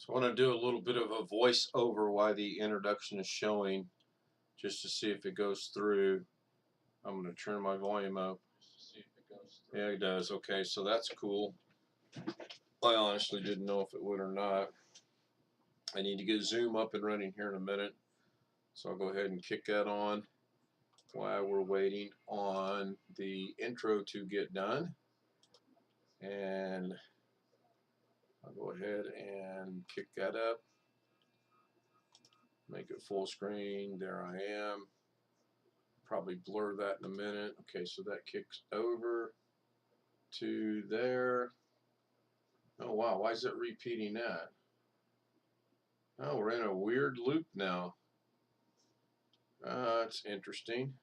So I want to do a little bit of a voice over while the introduction is showing, just to see if it goes through. I'm going to turn my volume up. Yeah, it does. Okay, so that's cool. I honestly didn't know if it would or not. I need to get Zoom up and running here in a minute, so I'll go ahead and kick that on while we're waiting on the intro to get done. And I'll go ahead and kick that up, make it full screen. There I am. Probably blur that in a minute. Okay, so that kicks over to there. Oh wow, why is it repeating that? Oh, we're in a weird loop now. That's interesting.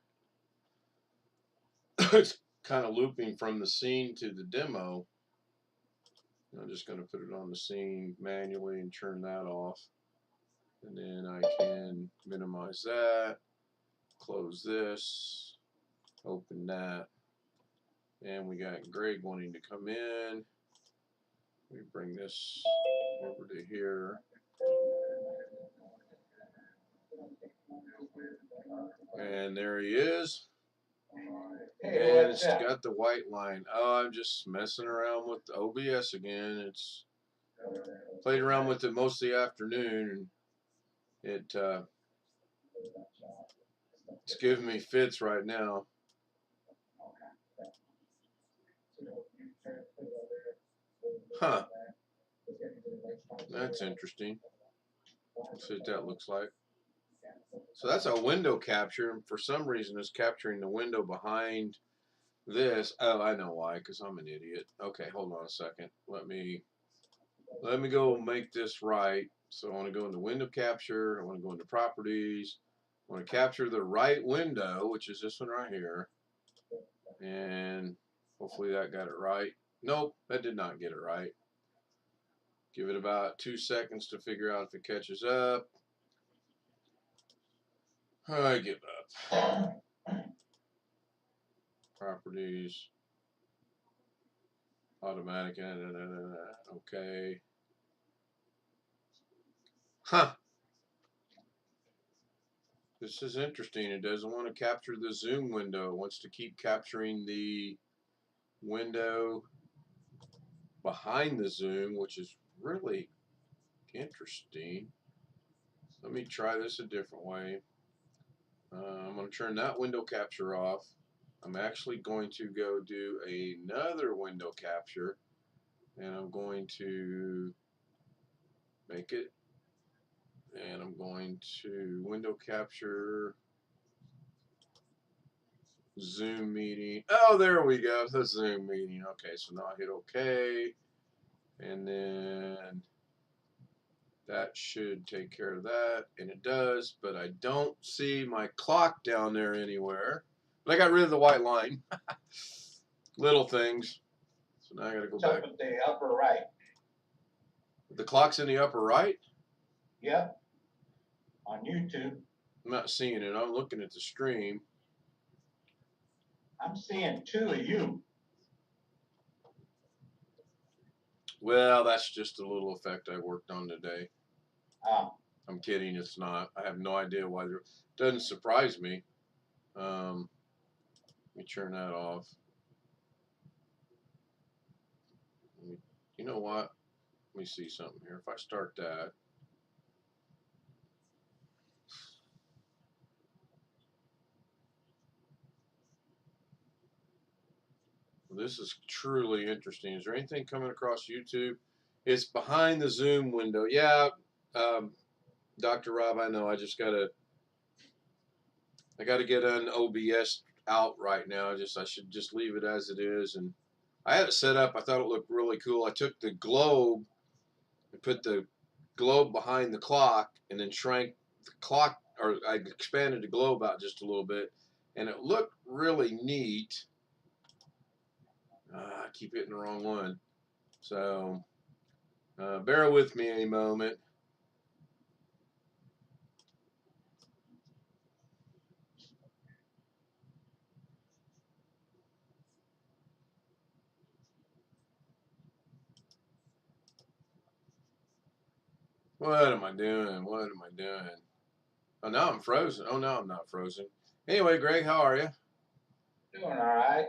It's kind of looping from the scene to the demo. I'm just going to put it on the scene manually and turn that off. And then I can minimize that, close this, open that. And we got Greg wanting to come in. We bring this over to here. And there he is. Hey, and it's got the white line. Oh, I'm just messing around with the OBS again. It's played around with it most of the afternoon, and it's giving me fits right now. Huh. That's interesting. Let's see what that looks like. So that's a window capture, and for some reason it's capturing the window behind this. Oh, I know why, because I'm an idiot. Okay, hold on a second. Let me go make this right. So I want to go into window capture. I want to go into properties. I want to capture the right window, which is this one right here. And hopefully that got it right. Nope, that did not get it right. Give it about 2 seconds to figure out if it catches up. I give up. Properties. Automatic. Okay. Huh. This is interesting. It doesn't want to capture the zoom window. It wants to keep capturing the window behind the zoom, which is really interesting. Let me try this a different way. I'm going to turn that window capture off. I'm actually going to go do another window capture, and I'm going to make it, and I'm going to window capture Zoom meeting. Oh, there we go, the Zoom meeting. Okay, so now I hit OK, and then that should take care of that, and it does, but I don't see my clock down there anywhere. But I got rid of the white line. Little things. So now I got to go back. Up at the upper right. The clock's in the upper right? Yep. On YouTube. I'm not seeing it. I'm looking at the stream. I'm seeing 2 of you. Well, that's just a little effect I worked on today. Oh. I'm kidding. It's not. I have no idea why. It doesn't surprise me. Let me turn that off. You know what? Let me see something here. If I start that. This is truly interesting. Is there anything coming across YouTube? It's behind the Zoom window. Yeah, Dr. Robb, I know. I gotta get an OBS out right now. I should just leave it as it is. And I had it set up. I thought it looked really cool. I took the globe and put the globe behind the clock, and then shrank the clock, or I expanded the globe out just a little bit, and it looked really neat. I keep hitting the wrong one. So bear with me a moment. What am I doing? What am I doing? Oh, now I'm frozen. Oh, no, I'm not frozen. Anyway, Greg, how are you? Doing all right.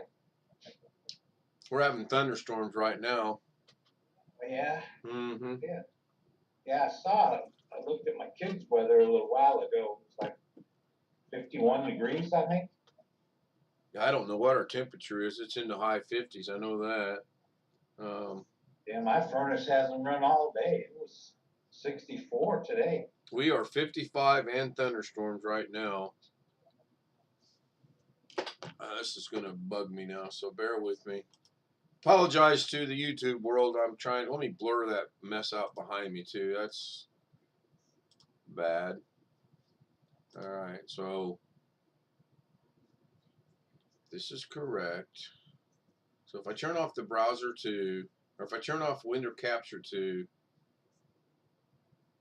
We're having thunderstorms right now. Yeah, Mm-hmm. yeah, I saw it. I looked at my kids' weather a little while ago. It's like 51 degrees, I think. I don't know what our temperature is. It's in the high 50s. I know that. Yeah, my furnace hasn't run all day. It was 64 today. We are 55 and thunderstorms right now. This is going to bug me now, so bear with me. Apologize to the YouTube world. I'm trying. Let me blur that mess out behind me, too. That's bad. All right, so this is correct. So if I turn off the browser to, or if I turn off window capture to,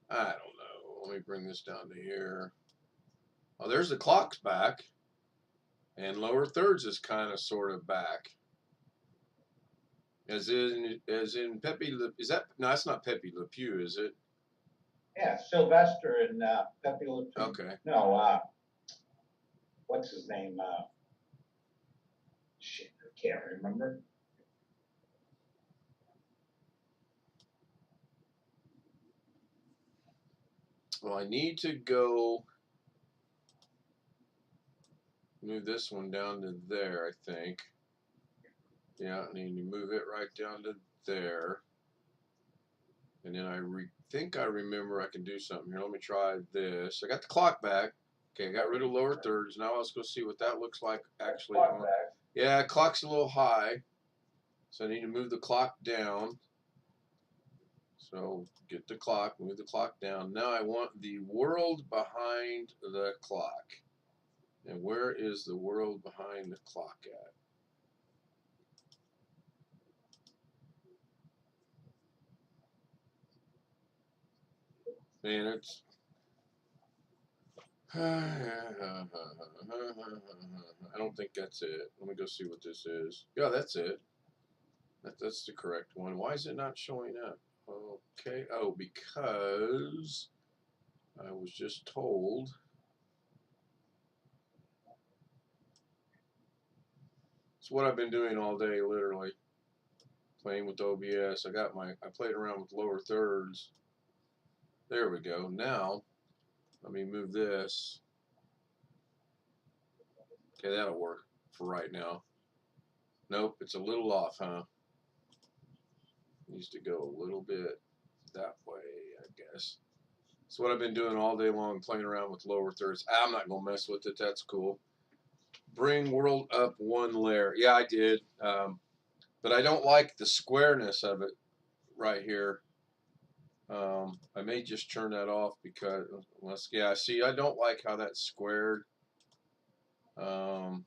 I don't know. Let me bring this down to here. Oh, there's the clock's back. And lower thirds is kind of sort of back. As in Pepe Le, is that, no, that's not Pepe Le Pew, is it? Yeah, Sylvester and Pepe Le Pew. Okay. No, what's his name? Shit, I can't remember. Well, I need to go move this one down to there, I think. Yeah, I need to move it right down to there. And then I think I remember I can do something here. Let me try this. I got the clock back. Okay, I got rid of lower thirds. Now let's go see what that looks like actually. Yeah, clock's a little high. So I need to move the clock down. So get the clock, move the clock down. Now I want the world behind the clock. And where is the world behind the clock at? Man, it's I don't think that's it. Let me go see what this is. Yeah, that's it. That's the correct one. Why is it not showing up? Okay. Oh, because I was just told. It's what I've been doing all day, literally. Playing with OBS. I played around with lower thirds. There we go. Now, let me move this. Okay, that'll work for right now. Nope, it's a little off, huh? Needs to go a little bit that way, I guess. That's what I've been doing all day long, playing around with lower thirds. I'm not going to mess with it. That's cool. Bring world up one layer. Yeah, I did. But I don't like the squareness of it right here. I may just turn that off because, yeah, see, I don't like how that's squared. There's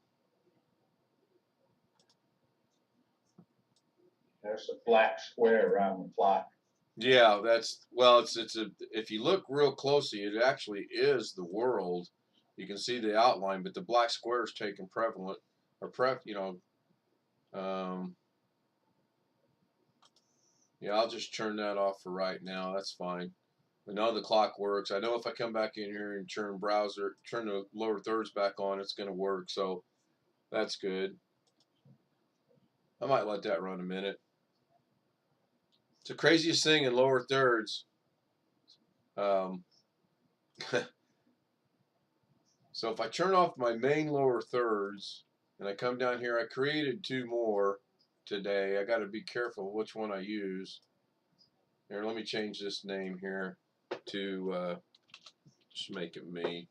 a black square around the clock. Yeah, well, it's if you look real closely, it actually is the world. You can see the outline, but the black square is taken prevalent, or yeah, I'll just turn that off for right now. That's fine. We know the clock works. I know if I come back in here and turn the lower thirds back on, it's going to work. So that's good. I might let that run a minute. It's the craziest thing in lower thirds. So if I turn off my main lower thirds and I come down here, I created 2 more today. I got to be careful which one I use. Here, let me change this name here to just make it me.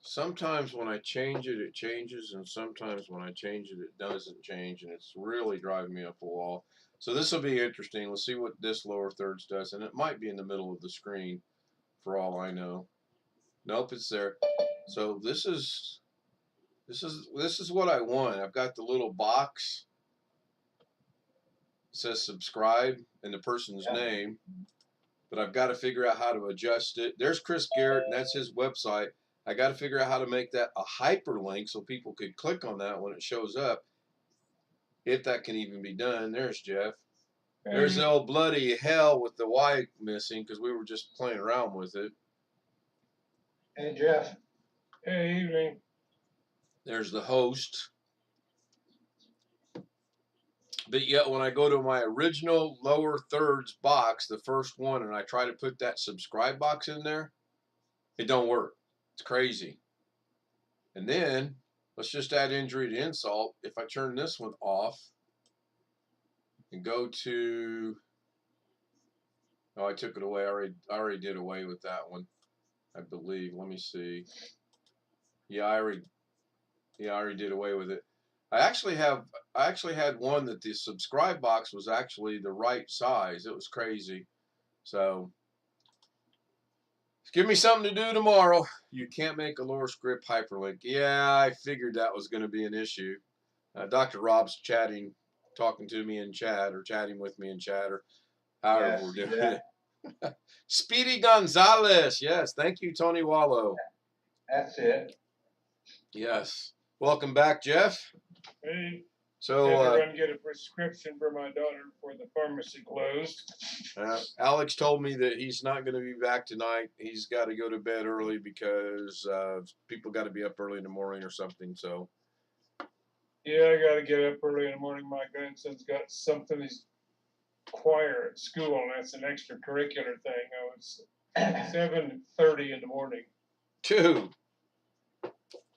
Sometimes when I change it, it changes, and sometimes when I change it, it doesn't change, and it's really driving me up a wall. So this will be interesting. Let's see what this lower thirds does, and it might be in the middle of the screen for all I know. Nope, it's there. So this is what I want. I've got the little box. It says subscribe and the person's name, but I've got to figure out how to adjust it. There's Chris Garrett, and that's his website. I got to figure out how to make that a hyperlink so people could click on that when it shows up, if that can even be done. There's Jeff. There's the old bloody hell with the Y missing because we were just playing around with it. Hey, Jeff. Hey, evening. There's the host. But yet when I go to my original lower thirds box, the first one, and I try to put that subscribe box in there, it don't work. It's crazy. And then let's just add injury to insult. If I turn this one off and go to, oh, I took it away. I already did away with that one, I believe. Let me see. Yeah, I already did away with it. I actually had one that the subscribe box was actually the right size. It was crazy. So give me something to do tomorrow. You can't make a lower script hyperlink. Yeah, I figured that was going to be an issue. Dr. Robb's talking to me in chat, or chatting with me in chat, or however we're doing it. Speedy Gonzalez. Yes, thank you, Tony Wallow. That's it. Yes. Welcome back, Jeff. Hey, So had to run and get a prescription for my daughter before the pharmacy closed. Alex told me that he's not going to be back tonight. He's got to go to bed early because people got to be up early in the morning or something. So Yeah, I got to get up early in the morning. My grandson's got something, he's choir at school, and that's an extracurricular thing. Oh, it's 7:30 in the morning. two.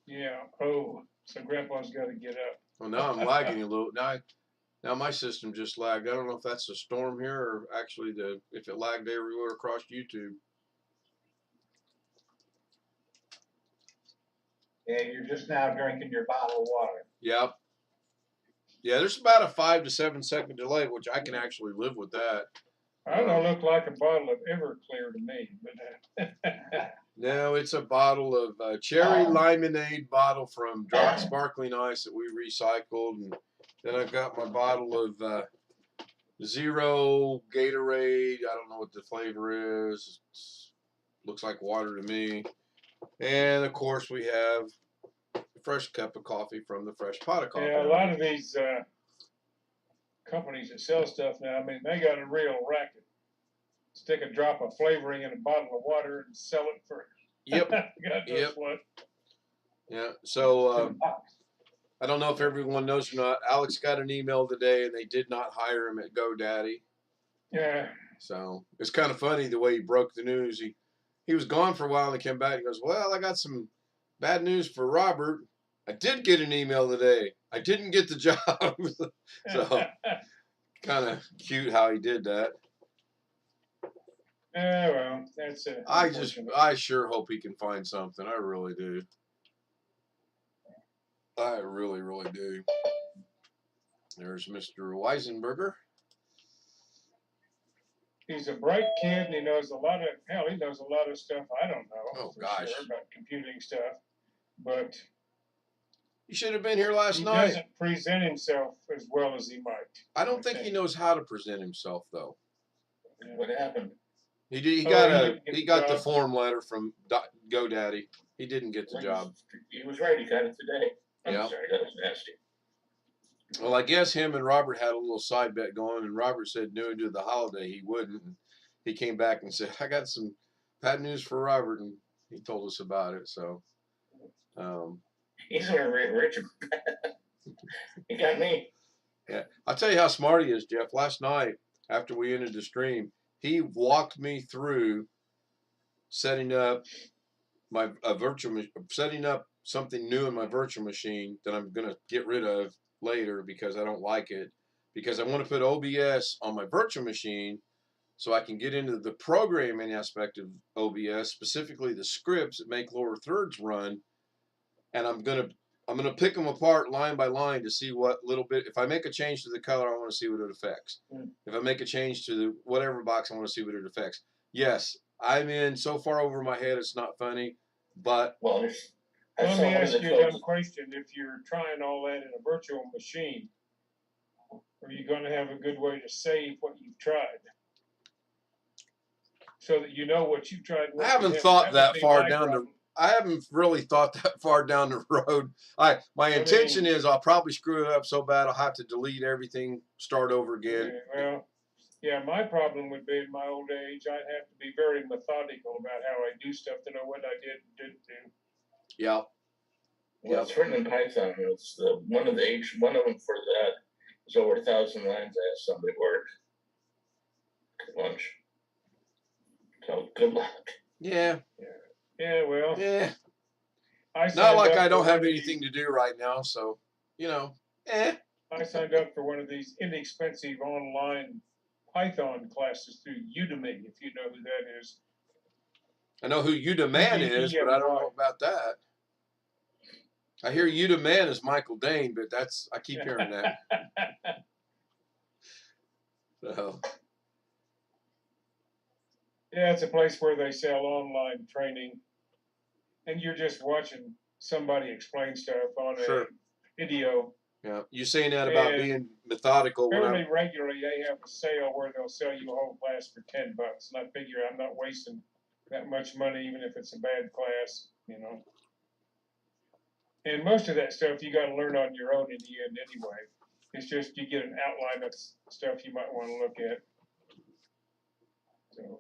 Yeah. Oh, so Grandpa's got to get up. Well, now I'm lagging a little. Now my system just lagged. I don't know if that's the storm here or actually if it lagged everywhere across YouTube. Yeah, you're just now drinking your bottle of water. Yep. Yeah, there's about a 5 to 7 second delay, which I can actually live with that. I don't look like a bottle of Everclear to me, but No, it's a bottle of cherry limonade bottle from Drop Sparkling Ice that we recycled, and then I've got my bottle of Zero Gatorade. I don't know what the flavor is. Looks like water to me. And of course, we have a fresh cup of coffee from the Fresh Pot of Coffee. yeah, a lot of these companies that sell stuff now, I mean, they got a real racket. Stick a drop of flavoring in a bottle of water and sell it for Yep. God knows Yep. what. Yeah. So I don't know if everyone knows or not. Alex got an email today, and they did not hire him at GoDaddy. Yeah. So it's kind of funny the way he broke the news. He was gone for a while and he came back and he goes, well, I got some bad news for Robert. I did get an email today. I didn't get the job. So kind of cute how he did that. Yeah, well, that's it. I sure hope he can find something. I really do. I really, really do. There's Mr. Weisenberger. He's a bright kid and he knows a lot of stuff I don't know. Oh, for gosh. sure, about computing stuff. But He should have been here last he night. doesn't present himself as well as he might. I don't think he knows how to present himself, though. What happened? He got the form letter from GoDaddy. He didn't get the job. He was right. He got it today. I'm Yeah. sorry, that was nasty. Well, I guess him and Robert had a little side bet going, and Robert said no to the holiday he wouldn't. And he came back and said, I got some bad news for Robert, and he told us about it. So He's a Richard. He got me. yeah, I'll tell you how smart he is, Jeff. Last night after we ended the stream, he walked me through setting up setting up something new in my virtual machine that I'm gonna get rid of later because I don't like it, because I want to put OBS on my virtual machine so I can get into the programming aspect of OBS, specifically the scripts that make lower thirds run, and I'm gonna pick them apart line by line to see what little bit. If I make a change to the color, I want to see what it affects. If I make a change to the whatever box, I want to see what it affects. Yes, I'm in so far over my head, it's not funny, but Let me ask you a dumb question. If you're trying all that in a virtual machine, are you going to have a good way to save what you've tried? So that you know what you've tried. I haven't thought that far down I haven't really thought that far down the road. My intention is I'll probably screw it up so bad I'll have to delete everything, start over again. Well, yeah, my problem would be in my old age, I'd have to be very methodical about how I do stuff to know what I did and didn't do. Yeah. Well, it's written in Python. It's one of them for that is over 1,000 lines. I asked somebody work lunch. So good luck. Yeah. Yeah, well. Yeah. I Not like I don't have anything to do right now, so you know. I signed up for one of these inexpensive online Python classes through Udemy, if you know who that is. I know who Udemy is, but I don't know about that. I hear Udemy is Michael Dane, but I keep hearing that. So. Yeah, it's a place where they sell online training, and you're just watching somebody explain stuff on a video. Yeah, you saying that about being methodical. Fairly regularly, they have a sale where they'll sell you a whole class for $10, and I figure I'm not wasting that much money, even if it's a bad class, you know. And most of that stuff you got to learn on your own in the end anyway. It's just you get an outline of stuff you might want to look at. So.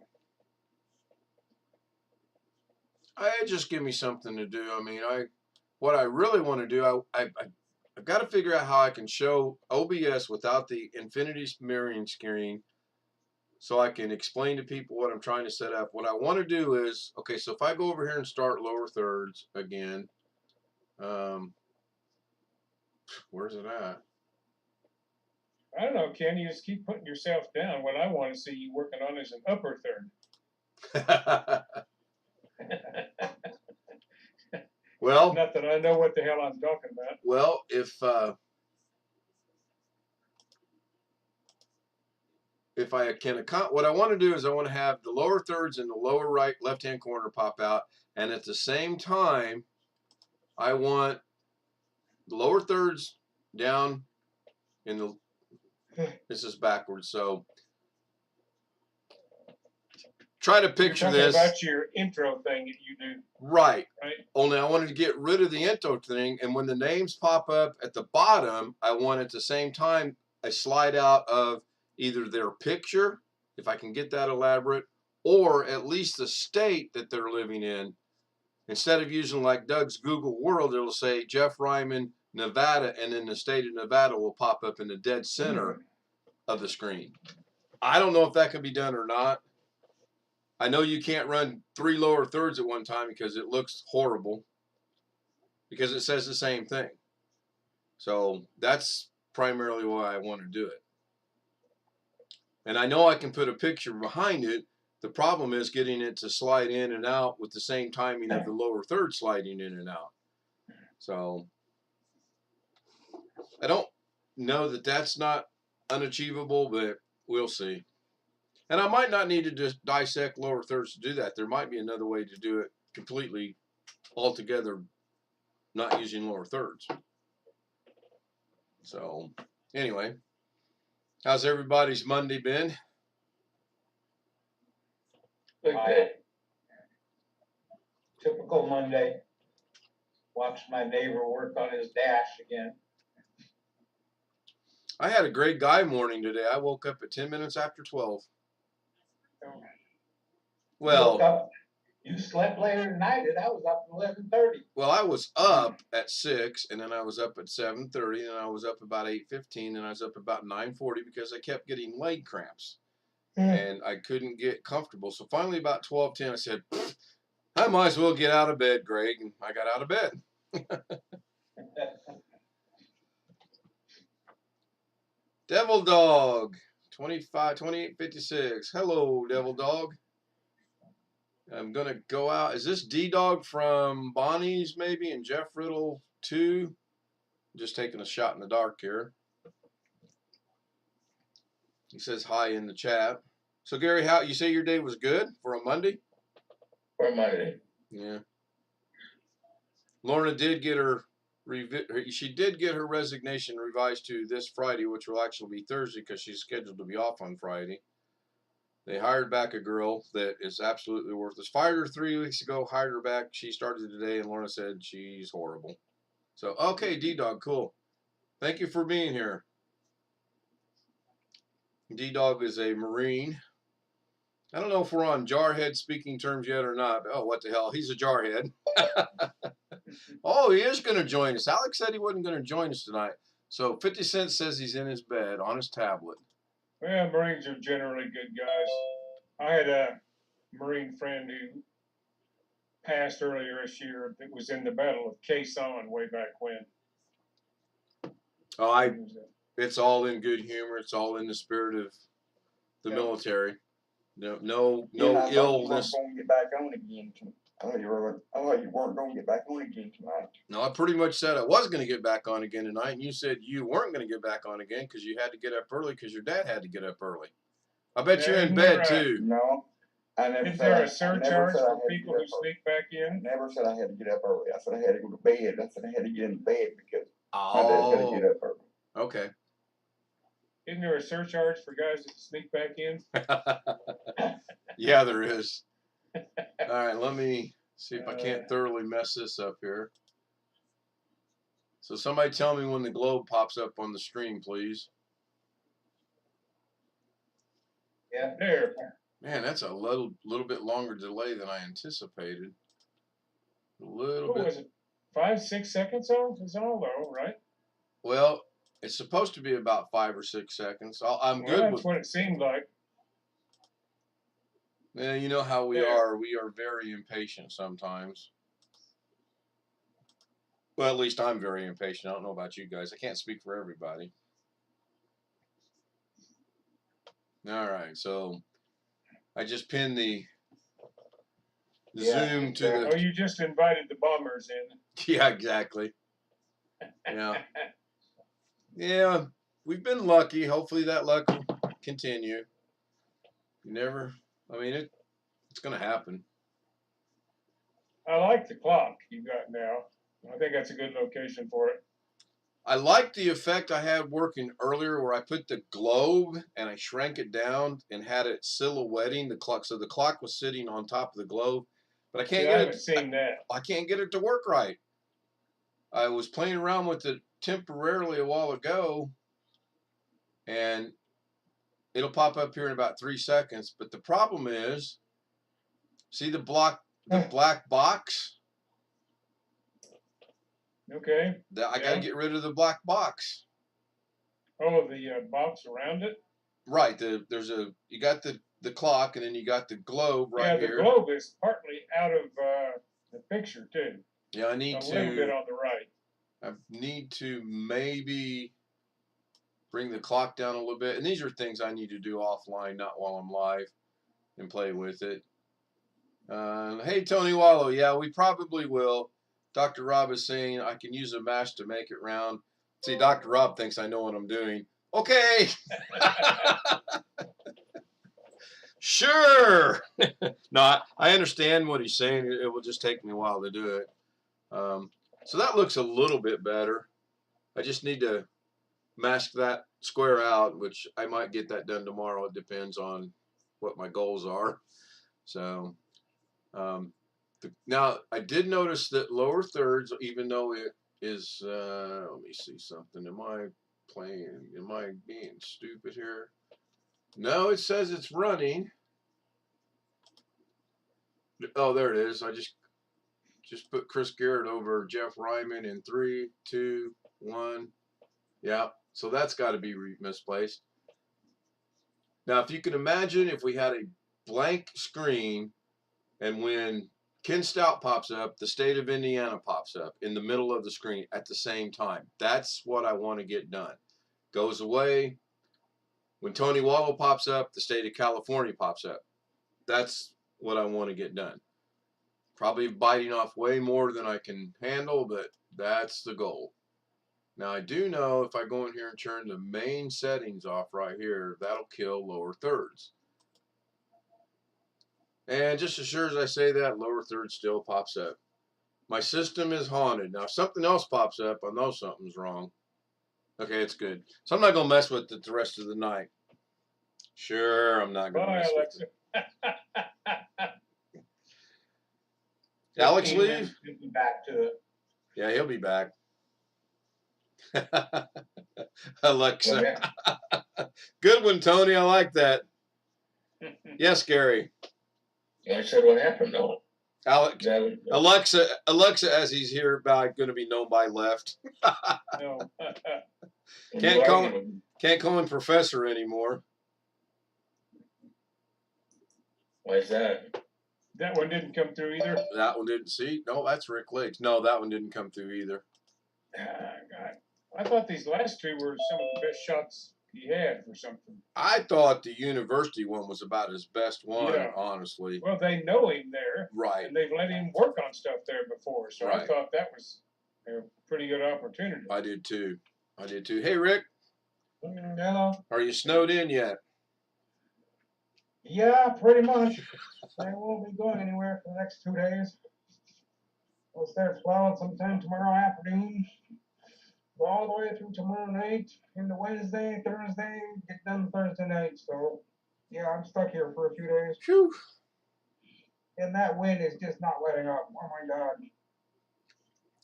Just give me something to do. I mean, what I really want to do, I've got to figure out how I can show OBS without the infinity mirroring screen, so I can explain to people what I'm trying to set up. What I want to do is, okay, so if I go over here and start lower thirds again, where's it at? I don't know, Ken. You just keep putting yourself down. What I want to see you working on is an upper third. Well, not that I know what the hell I'm talking about. Well, if I can what I want to do is I want to have the lower thirds in the lower right left-hand corner pop out, and at the same time, I want the lower thirds down in the. This is backwards, so. Try to picture this. About your intro thing that you do. Right. Only I wanted to get rid of the intro thing, and when the names pop up at the bottom, I want at the same time a slide out of either their picture, if I can get that elaborate, or at least the state that they're living in. Instead of using like Doug's Google World, it'll say Jeff Ryman, Nevada, and then the state of Nevada will pop up in the dead center of the screen. I don't know if that can be done or not. I know you can't run 3 lower thirds at one time because it looks horrible, because it says the same thing. So that's primarily why I want to do it. And I know I can put a picture behind it. The problem is getting it to slide in and out with the same timing of the lower third sliding in and out. So I don't know that that's not unachievable, but we'll see. And I might not need to just dissect lower thirds to do that. There might be another way to do it completely altogether, not using lower thirds. So anyway, how's everybody's Monday been? Typical Monday. Watched my neighbor work on his dash again. I had a great guy morning today. I woke up at 10 minutes after 12. Well, you slept later than I did. I was up at 11:30. Well, I was up at 6, and then I was up at 7:30, and I was up about 8:15, and I was up about 9:40 because I kept getting leg cramps, and I couldn't get comfortable. So finally, about 12:10, I said, I might as well get out of bed, Greg, and I got out of bed. Devil Dog, 2856. Hello, Devil Dog. I'm going to go out. Is this D-Dog from Bonnie's maybe and Jeff Riddle 2? Just taking a shot in the dark here. He says hi in the chat. So, Gary, how you say your day was good for a Monday? For a Monday. Yeah. Lorna did get she did get her resignation revised to this Friday, which will actually be Thursday because she's scheduled to be off on Friday. They hired back a girl that is absolutely worthless. Fired her 3 weeks ago, hired her back. She started today, and Lorna said she's horrible. So, okay, D-Dog, cool. Thank you for being here. D-Dog is a Marine. I don't know if we're on jarhead speaking terms yet or not. Oh, what the hell? He's a jarhead. Oh, he is going to join us. Alex said he wasn't going to join us tonight. So 50 Cent says he's in his bed on his tablet. Well, Marines are generally good guys. I had a Marine friend who passed earlier this year that was in the Battle of Quezon way back when. Oh, it's all in good humor. It's all in the spirit of the military. No illness. I thought you weren't going to get back on again. I thought you weren't going to get back on again tonight. No, I pretty much said I was going to get back on again tonight, and you said you weren't going to get back on again because you had to get up early because your dad had to get up early. I bet you're in bed too. No, I never Is said. there a surcharge for people who sneak back I in? never said I had to get up early. I said I had to go to bed. I said I had to get in bed because my dad's got to get up early. Okay. Isn't there a surcharge for guys that sneak back in? Yeah, there is. All right, let me see if I can't thoroughly mess this up here. So somebody tell me when the globe pops up on the stream, please. Yeah. There. Man, that's a little bit longer delay than I anticipated. A little What bit. was it? 5, 6 seconds off is all though, right? Well, it's supposed to be about 5 or 6 seconds. I'm Well, good that's with. what it seemed like. Yeah, you know how we are. We are very impatient sometimes. Well, at least I'm very impatient. I don't know about you guys. I can't speak for everybody. All right, so I just pinned the Zoom to the. Oh, you just invited the bombers in. Yeah, exactly. Yeah. Yeah, we've been lucky. Hopefully that luck will continue. You never. I mean, it's going to happen. I like the clock you got now. I think that's a good location for it. I like the effect I had working earlier where I put the globe and I shrank it down and had it silhouetting the clock. So the clock was sitting on top of the globe, but I can't I haven't seen that. I can't get it to work right. I was playing around with it temporarily a while ago, and it'll pop up here in about 3 seconds. But the problem is, see the black box? Okay. I got to get rid of the black box. Oh, the box around it? Right. You got the clock, and then you got the globe right here. Yeah, the globe is partly out of the picture too. Yeah, I need a little bit on the right. I need to maybe bring the clock down a little bit. And these are things I need to do offline, not while I'm live, and play with it. Hey, Tony Wallow. Yeah, we probably will. Dr. Robb is saying I can use a mask to make it round. See, Dr. Robb thinks I know what I'm doing. Okay. Sure. No, I understand what he's saying. It will just take me a while to do it. So that looks a little bit better. I just need to mask that square out, which I might get that done tomorrow. It depends on what my goals are. So now I did notice that lower thirds, even though it is, let me see something. Am I being stupid here? No, it says it's running. Oh, there it is. I just put Chris Garrett over Jeff Ryman in 3, 2, 1. Yeah, so that's got to be misplaced. Now, if you can imagine if we had a blank screen and when Ken Stout pops up, the state of Indiana pops up in the middle of the screen at the same time. That's what I want to get done. Goes away. When Tony Wallow pops up, the state of California pops up. That's what I want to get done. Probably biting off way more than I can handle, but that's the goal. Now, I do know if I go in here and turn the main settings off right here, that'll kill lower thirds. And just as sure as I say that, lower third still pops up. My system is haunted. Now, if something else pops up, I know something's wrong. Okay, it's good. So I'm not going to mess with it the rest of the night. Sure, I'm not going to Bye, mess with Alexa. it. Alex 15 leave? minutes, we'll be back to it. Yeah, he'll be back. Alexa. Good one, Tony. I like that. Yes, Gary. I said, what happened though? Alex. That, Alexa, as he's here, going to be known by left. No. Can't call him professor anymore. Why is that? That one didn't come through either. That one didn't see. No, that's Rick Lakes. No, that one didn't come through either. God. I thought these last two were some of the best shots he had for something. I thought the university one was about his best one, Yeah. honestly. Well, they know him there, Right. and they've let him work on stuff there before, so I Right. thought that was a pretty good opportunity. I did too. Hey, Rick, Hello. are you snowed in yet? Yeah, pretty much. I won't be going anywhere for the next 2 days. We'll start plowing sometime tomorrow afternoon. Go all the way through tomorrow night into Wednesday, Thursday, get done Thursday night. So, yeah, I'm stuck here for a few days. Phew. And that wind is just not letting up. Oh my God.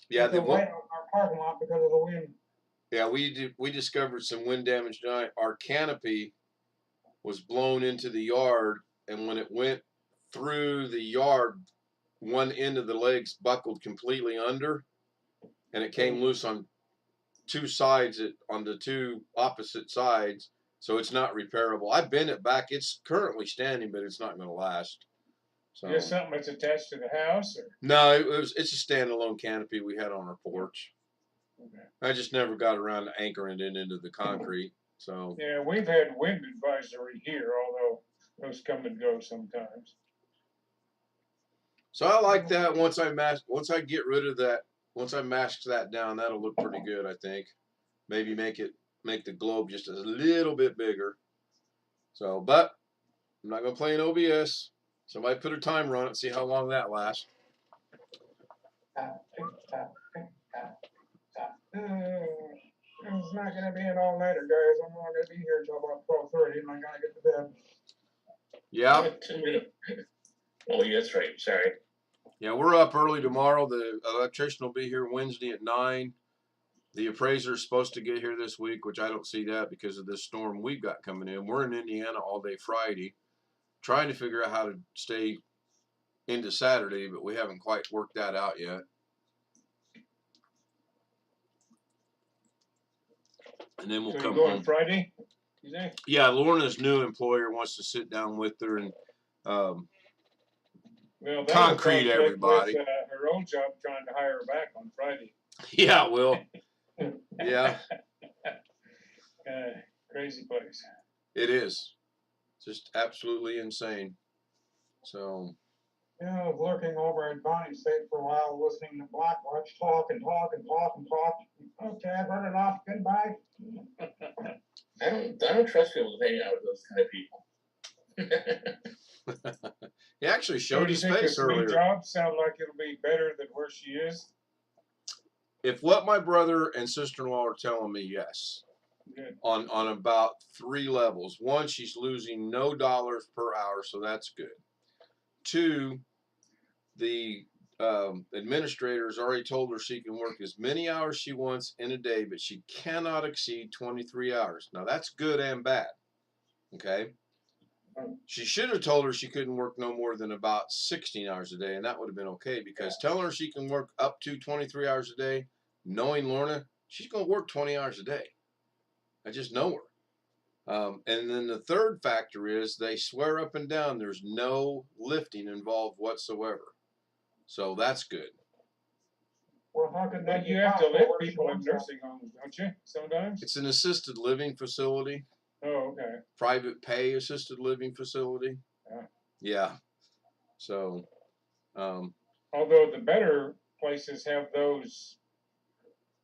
Yeah, It's a light on our parking lot because of the wind. Yeah, we discovered some wind damage tonight. Our canopy was blown into the yard, and when it went through the yard, one end of the legs buckled completely under, and it came loose on two sides, on the two opposite sides, so it's not repairable. I bent it back. It's currently standing, but it's not going to last. So Is this something that's attached to the house, or? no, it's a standalone canopy we had on our porch. Okay. I just never got around to anchoring it into the concrete. So Yeah, we've had wind advisory here, although those come and go sometimes. So I like that. Once I get rid of that, once I mask that down, that'll look pretty good, I think. Maybe make the globe just a little bit bigger. So, but I'm not gonna play in OBS. Somebody put a timer on it, see how long that lasts. It's not gonna be an all-nighter, guys. I'm not gonna be here until about 12:30, and I gotta get to bed. Yeah. Oh, yeah, that's right. Sorry. Yeah, we're up early tomorrow. The electrician will be here Wednesday at 9. The appraiser is supposed to get here this week, which I don't see that because of this storm we've got coming in. We're in Indiana all day Friday, trying to figure out how to stay into Saturday, but we haven't quite worked that out yet. And then we'll So come you go on home. Friday, you say? Yeah, Lorna's new employer wants to sit down with her and Well, that concrete would conflict everybody. with, her old job trying to hire her back on Friday. Yeah, well, yeah, Crazy place. it is. Just absolutely insane. So, Yeah, I was lurking over at Bonnie's state for a while, listening to Blackwatch talk and talk and talk and talk. Okay, I've heard enough. Goodbye. I don't trust people to hang out with those kind of people. he actually So showed do you his think face this new earlier. job sound like it'll be better than where she is? If what my brother and sister-in-law are telling me, yes. Good. On about 3 levels. One, she's losing no dollars per hour, so that's good. 2, the administrator's already told her she can work as many hours she wants in a day, but she cannot exceed 23 hours. Now that's good and bad. Okay. She should have told her she couldn't work no more than about 16 hours a day, and that would have been okay, because telling her she can work up to 23 hours a day, knowing Lorna, she's going to work 20 hours a day. I just know her. And then the third factor is they swear up and down there's no lifting involved whatsoever. So that's good. Well, how could But that you be have to possible? lift Where she people in wants that? nursing homes, don't you, sometimes? It's an assisted living facility, Oh, okay. private pay assisted living facility. Yeah. Yeah. So, Although the better places have those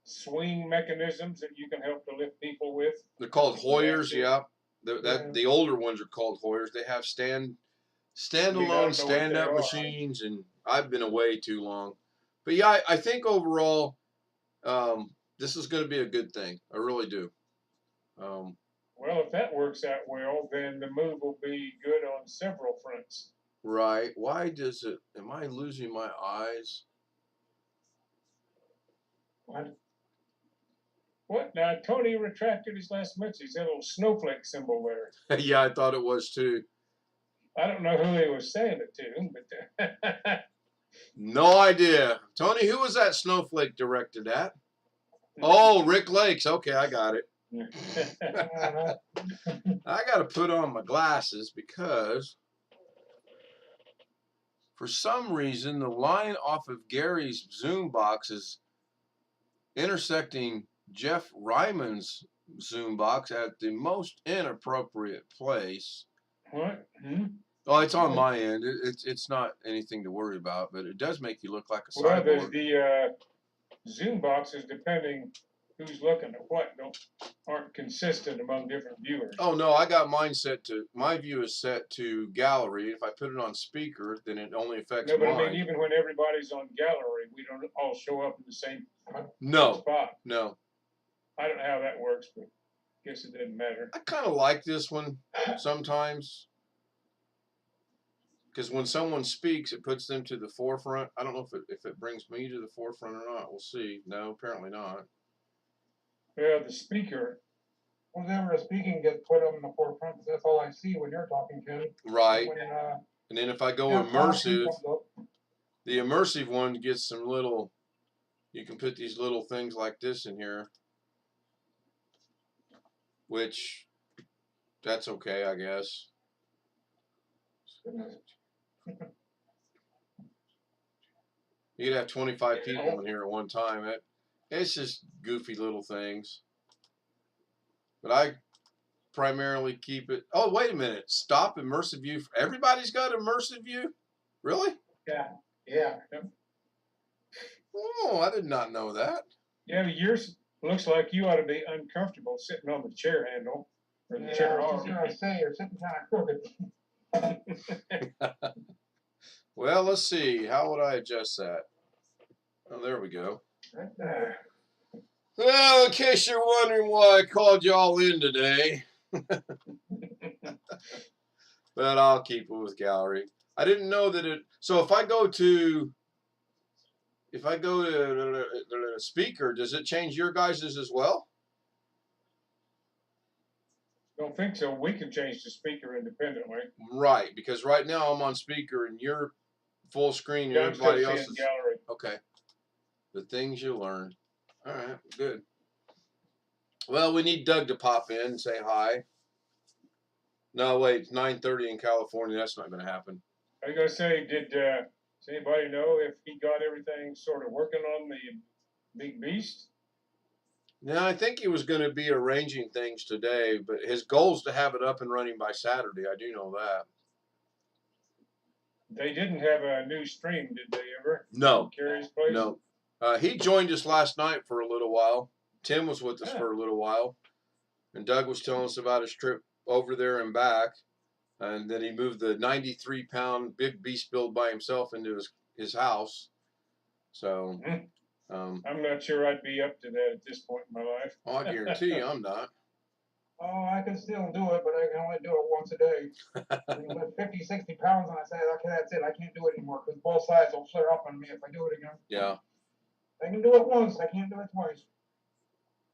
swing mechanisms that you can help to lift people with. they're called Hoyers, Yeah. yeah. The older ones are called Hoyers. They have standalone stand-up machines, and I've been away too long. But yeah, I think overall, this is going to be a good thing. I really do. Well, if that works out well, then the move will be good on several fronts. Right. Why does it? Am I losing my eyes? What? Now, Tony retracted his last message. He's had a little snowflake symbol there. Yeah, I thought it was too. I don't know who he was saying it to, but No idea. Tony, who was that snowflake directed at? Oh, Rick Lakes. Okay, I got it. I got to put on my glasses because for some reason the line off of Gary's Zoom box is intersecting Jeff Ryman's Zoom box at the most inappropriate place. What? Oh, it's on my end. It's not anything to worry about, but it does make you look like a Well, cyborg. the Zoom boxes, depending who's looking at what, aren't consistent among different viewers. Oh no, I got mine set to, my view is set to gallery. If I put it on speaker, then it only affects No, but mine. I mean, even when everybody's on gallery, we don't all show up in the same No, spot. no. I don't know how that works, but I guess it doesn't matter. I kind of like this one sometimes. Because when someone speaks, it puts them to the forefront. I don't know if it brings me to the forefront or not. We'll see. No, apparently not. Well, the speaker, Whenever speaking gets put on the forefront, 'cause that's all I see when you're talking, Ken. Right. When, And then if I go yeah, immersive, comes up. the immersive one gets some little, you can put these little things like this in here. Which, that's okay, I guess. You could have 25 people in here at one time. It's just goofy little things. But I primarily keep it. Oh, wait a minute. Stop immersive view. Everybody's got immersive view? Really? Yeah. Oh, I did not know that. yeah, yours looks like you ought to be uncomfortable sitting on the chair handle or the chair I was arm. just gonna say, you're sitting kind of crooked. Well, let's see. How would I adjust that? Oh, there we go. Right there. Well, in case you're wondering why I called y'all in today. But I'll keep it with gallery. I didn't know that it. So if I go to speaker, does it change your guys's as well? Don't think so. We can change the speaker independently. Right, because right now I'm on speaker and you're full screen and Yeah, I'm still everybody seeing else is. gallery. Okay. The things you learn. All right, good. Well, we need Doug to pop in and say hi. No, wait, it's 9:30 in California. That's not going to happen. I was gonna say, does anybody know if he got everything sort of working on the big beast? Yeah, I think he was going to be arranging things today, but his goal is to have it up and running by Saturday. I do know that. They didn't have a new stream, did they ever? No. Carrie's place? No. He joined us last night for a little while. Tim was with us for a little while. And Doug was telling us about his trip over there and back. And then he moved the 93-pound big beast build by himself into his house. So, I'm not sure I'd be up to that at this point in my life. I guarantee you I'm not. Oh, I can still do it, but I can only do it once a day. You lift 50, 60 pounds, and I say, okay, that's it. I can't do it anymore because both sides will flare up on me if I do it again. Yeah. I can do it once. I can't do it twice.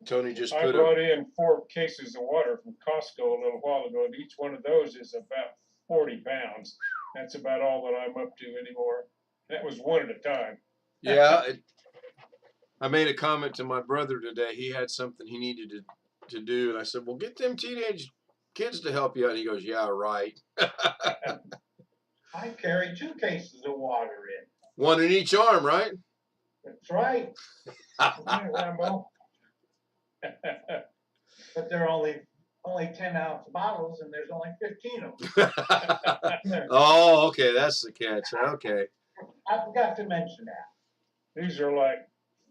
Tony just I put brought in 4 cases of water from Costco a little while ago, and each one of those is about 40 pounds. That's about all that I'm up to anymore. That was one at a time. Yeah. I made a comment to my brother today. He had something he needed to do, and I said, well, get them teenage kids to help you out. And he goes, yeah, right. I carry 2 cases of water in. One in each arm, right? That's right. Okay, Rambo. But they're only 10-ounce bottles, and there's only 15 of them. Oh, okay, that's the catch. Okay. I forgot to mention that. These are like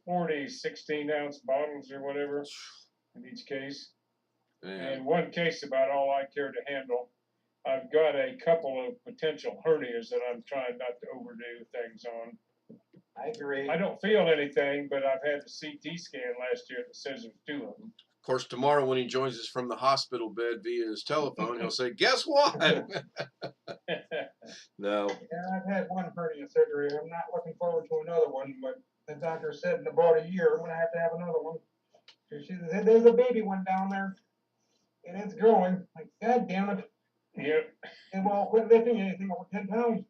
40 16-ounce bottles or whatever in each case. Man. And one case about all I care to handle. I've got a couple of potential hernias that I'm trying not to overdo things on. I agree. I don't feel anything, but I've had the CT scan last year that says there's 2 of them. Of course, tomorrow when he joins us from the hospital bed via his telephone, he'll say, "Guess what?" No. Yeah, I've had one hernia surgery. I'm not looking forward to another one, but the doctor said in about a year I'm gonna have to have another one. She said there's a baby one down there, and it's growing. Like, God damn it! Yep. It won't quit lifting anything over 10 pounds.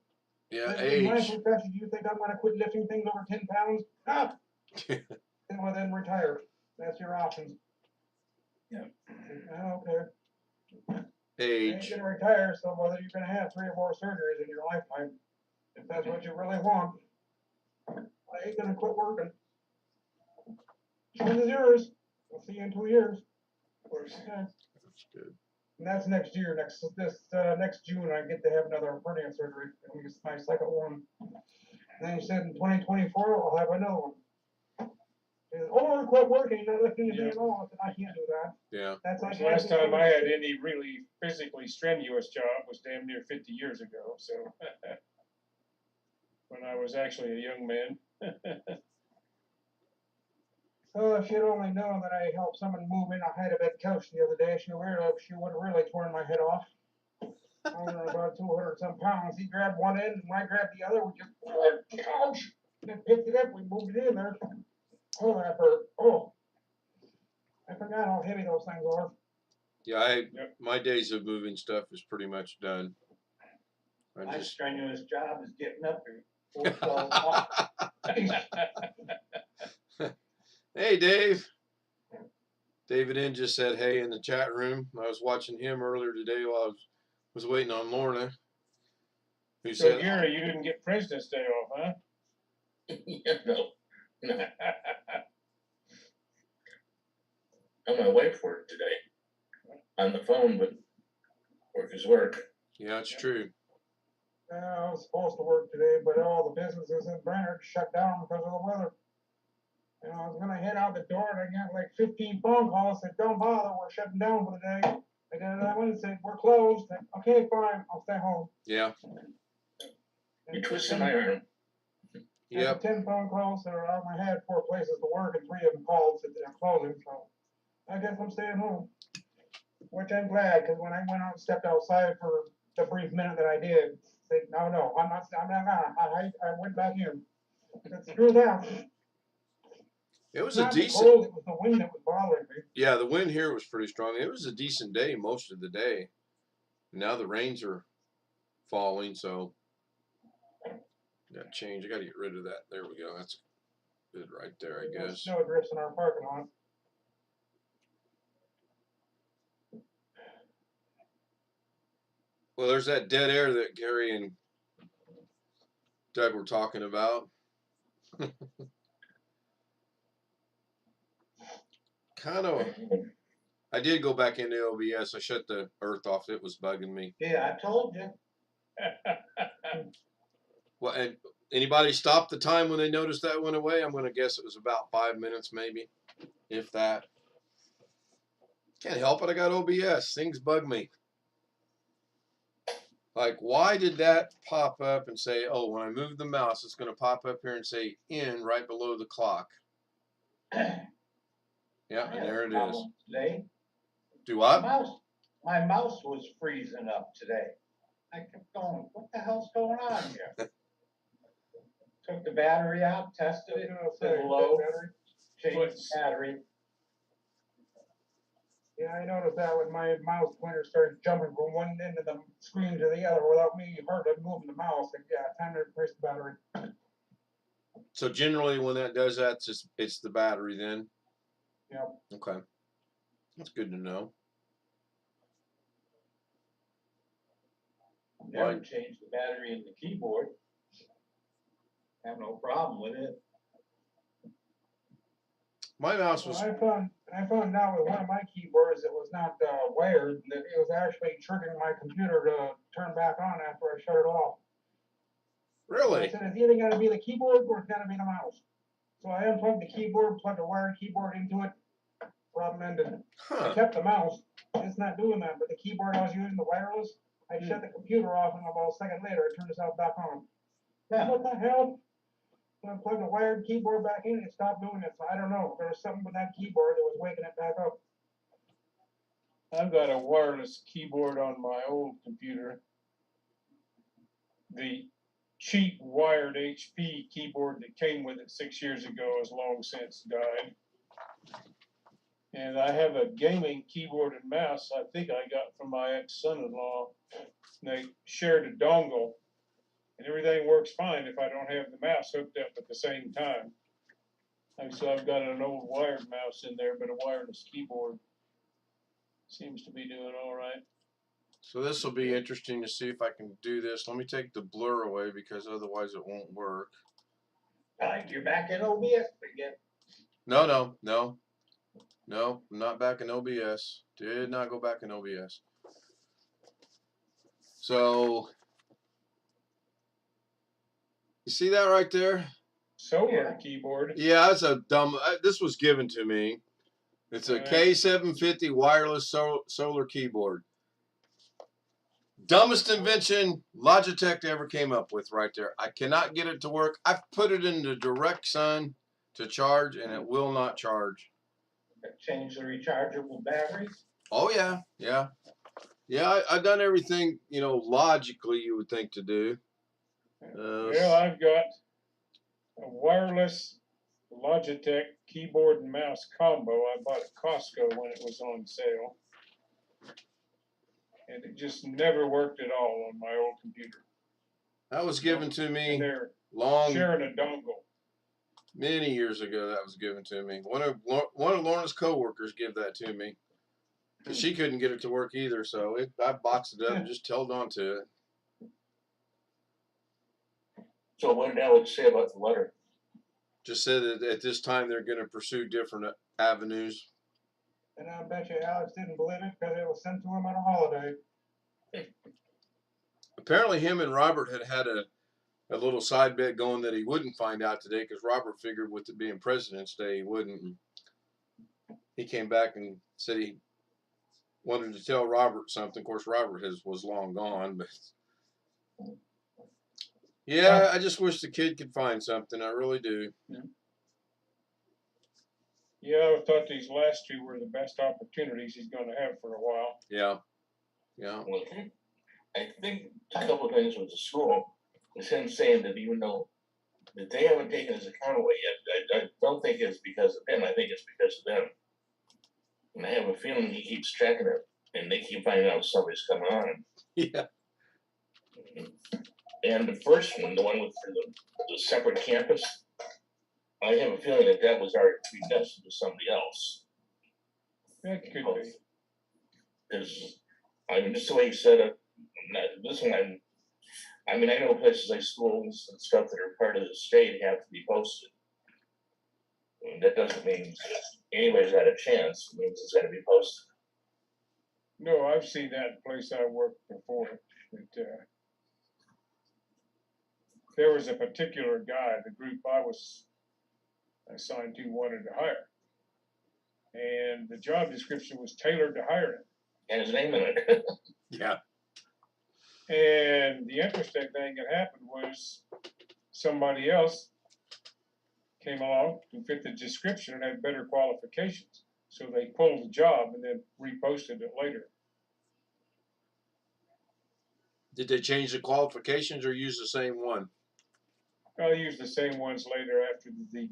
Yeah, In my age. profession, do you think I'm gonna quit lifting things over 10 pounds? Ah! Then retire. That's your options. Yeah. Okay. You Age. can retire, so whether you're gonna have 3 or more surgeries in your lifetime, if that's what you really want, I ain't gonna quit working. Choice is yours. I'll see you in 2 years. Yeah. That's good. And that's next year. Next June, I get to have another hernia surgery. It's my second one. And then he said in 2024 I'll have another one. Or quit working, not lifting anything at all. I said, I can't do that. Yeah. That's like Last time I had any really physically strenuous job was damn near 50 years ago. So when I was actually a young man. Oh, if she'd only known that I helped someone move in a hide-a-bed couch the other day, she would have really torn my head off. Only about 200 some pounds. He grabbed one end and I grabbed the other. We just couch. And then picked it up. We moved it in there. Oh, that hurt. Oh, I forgot how heavy those things are. Yeah, my days of moving stuff is pretty much done. My strenuous job is getting up here 4:12. Hey, Dave. David N just said hey in the chat room. I was watching him earlier today while I was waiting on Lorna. Who So said, Gary, you didn't get President's Day off, huh? Yeah, no. I'm away for it today. On the phone, but work is work. "Yeah, it's true." I was supposed to work today, but all the businesses in Brainerd shut down because of the weather. And I was gonna head out the door, and I got like 15 phone calls that don't bother, we're shutting down for the day. I got another one that said we're closed. Okay, fine, I'll stay home. Yeah. You twisted my arm. Yep. 10 phone calls, so I had 4 places to work, and 3 of them called said they're closing. So I guess I'm staying home, which I'm glad, because when I went out and stepped outside for the brief minute that I did, said no, I'm not. I went back in. But screw that. It was Not a the decent. cold, it was the wind that was bothering me. Yeah, the wind here was pretty strong. It was a decent day most of the day. Now the rains are falling, so got to change. I got to get rid of that. There we go. That's good right there, I guess. Snow drifts in our parking lot. Well, there's that dead air that Gary and Doug were talking about. Kind of. I did go back into OBS. I shut the earth off. It was bugging me. Yeah, I told you. Well, and anybody stop the time when they noticed that went away? I'm going to guess it was about 5 minutes, maybe, if that. Can't help it. I got OBS. Things bug me. Like, why did that pop up and say, oh, when I move the mouse, it's going to pop up here and say in right below the clock? Yeah, and there it is. Today, Do what? my mouse was freezing up today. I kept going, what the hell's going on here? Took the battery out, tested it, said low, changed the battery. Yeah, I noticed that when my mouse pointer started jumping from one end of the screen to the other without me hardly moving the mouse. Like, yeah, time to replace the battery. So generally when that does that, it's the battery then? Yep. Okay. That's good to know. Never changed the battery in the keyboard. Have no problem with it. My mouse was... I found out with one of my keyboards that was not wired, that it was actually triggering my computer to turn back on after I shut it off. Really? I said, it's either got to be the keyboard or it's got to be the mouse. So I unplugged the keyboard, plugged a wired keyboard into it. Problem ended. I kept the mouse. It's not doing that, but the keyboard I was using, the wireless, I shut the computer off, and about a second later, I turned itself back on. What the hell? So I plugged a wired keyboard back in, and it stopped doing it. So I don't know. There was something with that keyboard that was waking it back up. I've got a wireless keyboard on my old computer. The cheap wired HP keyboard that came with it 6 years ago has long since died. And I have a gaming keyboard and mouse I think I got from my ex-son-in-law. They shared a dongle, and everything works fine if I don't have the mouse hooked up at the same time. So I've got an old wired mouse in there, but a wireless keyboard seems to be doing all right. So this will be interesting to see if I can do this. Let me take the blur away because otherwise it won't work. You're back in OBS again. No, I'm not back in OBS. Did not go back in OBS. So, you see that right there? Solar keyboard. Yeah, that's a dumb. This was given to me. It's a K750 wireless solar keyboard. Dumbest invention Logitech ever came up with right there. I cannot get it to work. I've put it in the direct sun to charge, and it will not charge. Change the rechargeable batteries. Oh, yeah. I've done everything, logically you would think to do. Well, I've got a wireless Logitech keyboard and mouse combo I bought at Costco when it was on sale. And it just never worked at all on my old computer. That was given to And me they're long, sharing a dongle. many years ago. That was given to me. One of Lorna's coworkers gave that to me. She couldn't get it to work either, so I boxed it up and just held on to it. So what did Alex say about the letter? Just said that at this time they're going to pursue different avenues. And I bet you Alex didn't believe it because it was sent to him on a holiday. Apparently him and Robert had a little side bet going that he wouldn't find out today because Robert figured with it being President's Day he wouldn't. And he came back and said he wanted to tell Robert something. Of course, Robert was long gone, but yeah, I just wish the kid could find something. I really do. Yeah, I thought these last two were the best opportunities he's going to have for a while. Yeah. Well, I think a couple of things with the school is him saying that even though that they haven't taken his account away yet, I don't think it's because of him. I think it's because of them. And I have a feeling he keeps tracking it, and they keep finding out somebody's coming on. Yeah. And the first one, the one with the separate campus, I have a feeling that was already predestined to somebody else. That could be. Because, I mean, just the way he said it, this one, I mean, I know places like schools and stuff that are part of the state have to be posted. And that doesn't mean anybody's got a chance, it means it's got to be posted. No, I've seen that place I worked before. There was a particular guy, the group I was assigned to wanted to hire. And the job description was tailored to hire him. And his name in it. Yeah. And the interesting thing that happened was somebody else came along who fit the description and had better qualifications. So they pulled the job and then reposted it later. Did they change the qualifications or use the same one? I'll use the same ones later after the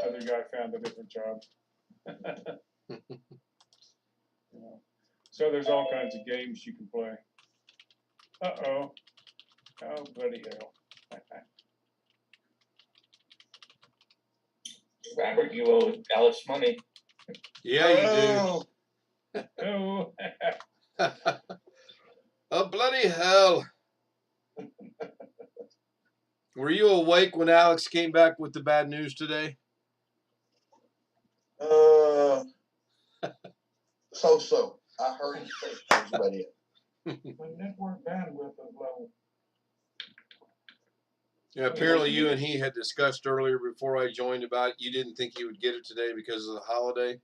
other guy found a different job. So there's all kinds of games you can play. Uh-oh. Oh, bloody hell. Robert, you owe Alice money. Yeah, you do. Oh. Oh, bloody hell. Were you awake when Alex came back with the bad news today? So. I heard him say things about it. My network bandwidth is low. Yeah, apparently you and he had discussed earlier before I joined about you didn't think he would get it today because of the holiday.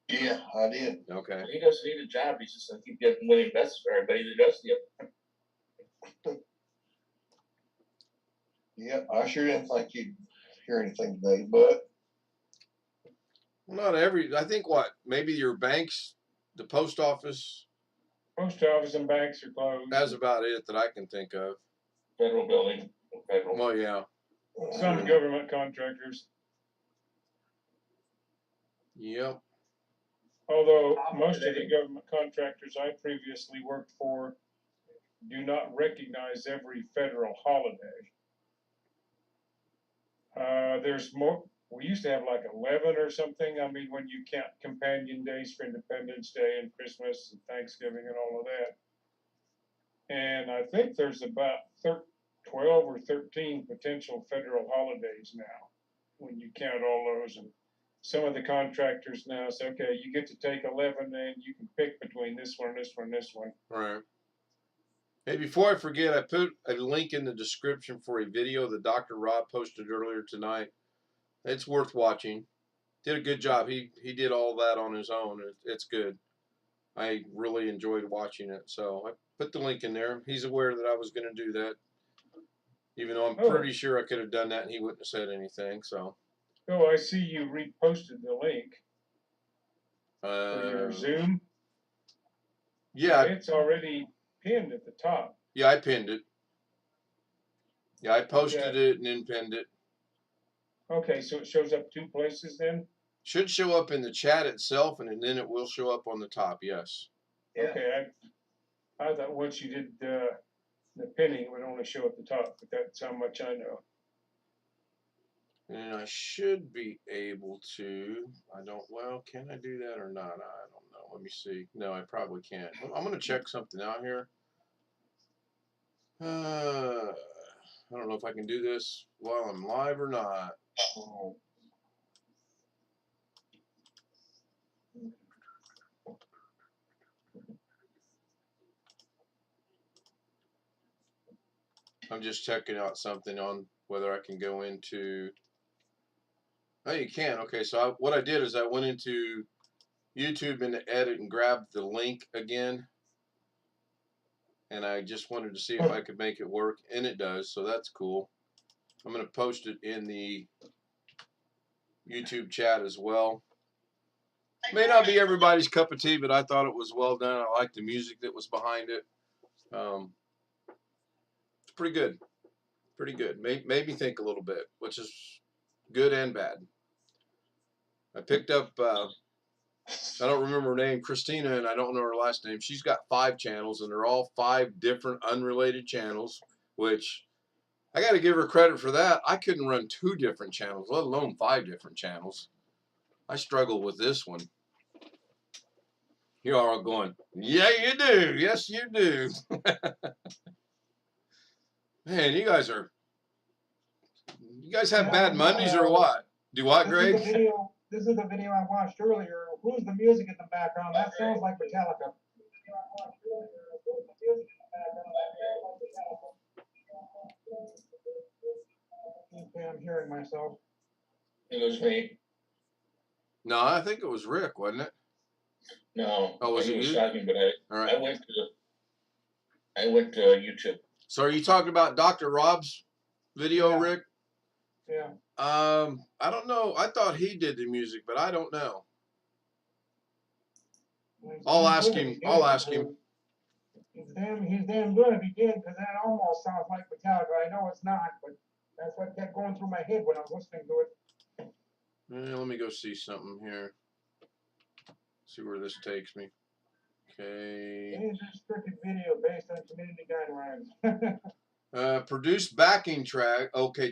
Yeah, I did. Okay. He doesn't need a job, he's just going to keep getting winning bets for everybody that does get. Yeah, I sure didn't think you'd hear anything today, but Well, not every. I think maybe your banks the post office. Post office and banks are closed. That's about it that I can think of. Federal building, federal. Well, yeah. Some government contractors. Yep. Although most of the government contractors I previously worked for do not recognize every federal holiday. There's more, we used to have like 11 or something. I mean, when you count companion days for Independence Day and Christmas and Thanksgiving and all of that. And I think there's about 12 or 13 potential federal holidays now, when you count all those. And some of the contractors now say, okay, you get to take 11 and you can pick between this one, this one, this one. Right. Hey, before I forget, I put a link in the description for a video that Dr. Robb posted earlier tonight. It's worth watching. Did a good job. He did all that on his own. It's good. I really enjoyed watching it. So I put the link in there. He's aware that I was going to do that, even though I'm pretty sure I could have done that and he wouldn't have said anything. So. Oh, I see you reposted the link for your Zoom. Yeah. It's already pinned at the top. Yeah, I pinned it. Yeah, I posted it and then pinned it. Okay, so it shows up 2 places then? Should show up in the chat itself, and then it will show up on the top, yes. Yeah. Okay, I thought once you did the pinning, it would only show at the top, but that's how much I know. And I should be able to, well, can I do that or not? I don't know. Let me see. No, I probably can't. I'm going to check something out here. I don't know if I can do this while I'm live or not. I'm just checking out something on whether I can go into. Oh, you can. Okay, so what I did is I went into YouTube in the edit and grabbed the link again. And I just wanted to see if I could make it work, and it does, so that's cool. I'm going to post it in the YouTube chat as well. May not be everybody's cup of tea, but I thought it was well done. I liked the music that was behind it. It's pretty good. Pretty good. Made me think a little bit, which is good and bad. I picked up, I don't remember her name, Christina, and I don't know her last name. She's got 5 channels, and they're all 5 different unrelated channels, which I got to give her credit for that. I couldn't run 2 different channels, let alone 5 different channels. I struggle with this one. You're all going, yeah, you do. Yes, you do. Man, you guys have bad Mondays or what? Do what, Greg? This is the video I watched earlier. Who's the music in the background? That sounds like Metallica. Okay, I'm hearing myself. It was me. No, I think it was Rick, wasn't it? No. Oh, was it you? Talking, but all right. I went to YouTube. So are you talking about Dr. Robb's video, Yeah. Rick? Yeah. I don't know. I thought he did the music, but I don't know. I'll ask him. He's damn good if he did, because that almost sounds like Metallica. I know it's not, but that's what kept going through my head when I was listening to it. Let me go see something here. See where this takes me. Okay. It is a restricted video based on community guidelines. Produce backing track. Okay,